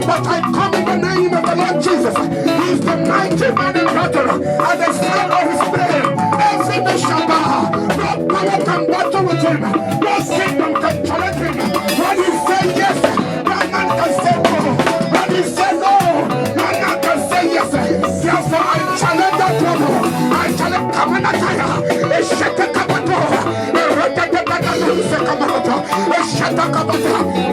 But I come in the name of the Lord Jesus. He is the mighty man in battle. And the son of his name. Every knee shall bow. No power can battle with him. No kingdom can challenge him. When he says yes, no man can say no. When he says no, no man can say yes. Therefore I challenge that trouble. I challenge Kamanataya.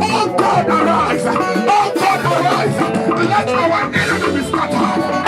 Oh God, arise. Oh God, arise. Let our enemy be scattered.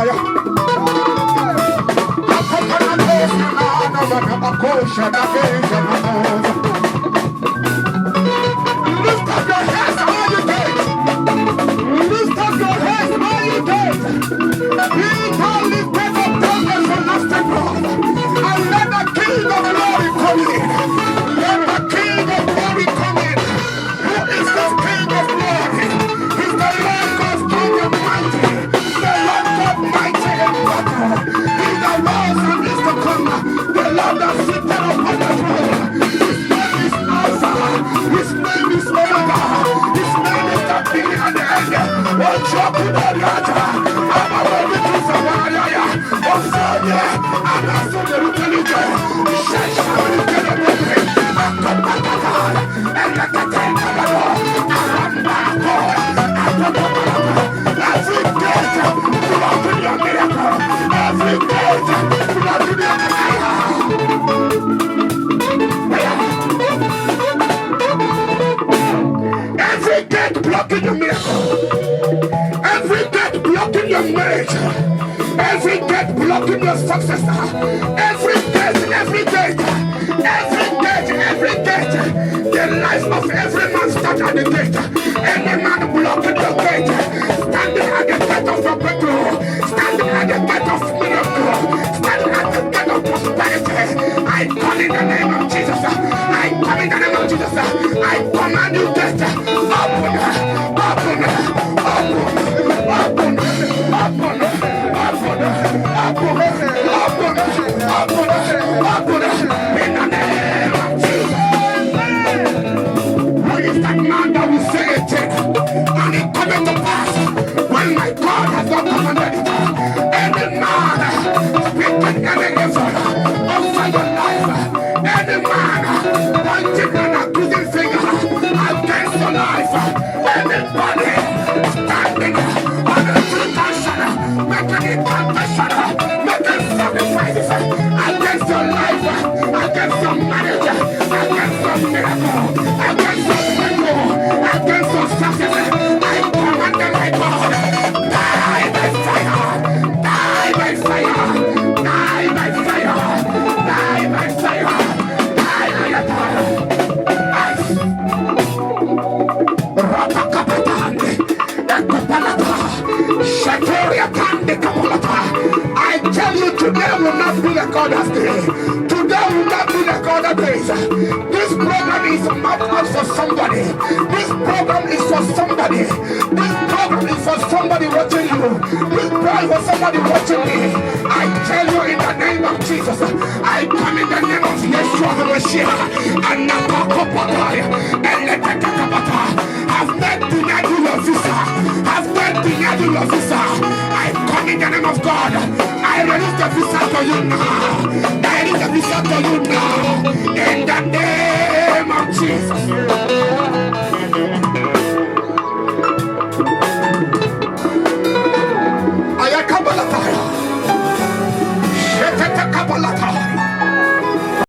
Lift up your heads, all you gates. Lift up your heads, all you gates. Be thou lifted up, thou everlasting God, and let the King of glory come in. Let the King of glory come in. Who is this King of glory? He's the Lord God strong and mighty, the Lord God mighty in battle. He's the Lord and is to come, the Lord that sitteth upon the throne. His name is Alpha, his name is Omega, his name is the beginning and the end. Oh, Chokudariata, I'm a baby to Samaria, oh, Sonia, I'm a Sonia Lukalito, Shasha, every gate, block in your miracle, every gate, block in your every gate blocking your miracle, every gate blocking your marriage, every gate blocking your success, every gate, every gate, every gate, every gate, the life of every man starts at the gate. Any man blocking your gate, standing at the gate of your breakthrough, standing at the gate of miracle, standing at the gate of prosperity, I call in the name of Jesus. I come in the name of Jesus. I command you gate, open, open, open, open, open, in the name of Jesus. Who is that man that will say a thing and it cometh to pass when my God has not commanded it? Any man speaking any evil over your life, any man pointing an accusing finger against your life, anybody standing on a pretension, making a confession, making sacrifices against your life, against your marriage, against your miracle, against your breakthrough, against your success, I command them, my God, die by fire, die by fire, die by fire, die by fire, die by fire. I tell you, today will not be like other days. Today will not be like other days. This program is not for somebody. This program is for somebody. This program is for somebody watching you. This program is for somebody watching me. I tell you in the name of Jesus, I come in the name of Yeshua HaMashiach, and I've not denied you your visa. I've not denied you your visa. I come in the name of God. I release the visa to you now. I release the visa to you now. In the name of Jesus. I am Kabbalah.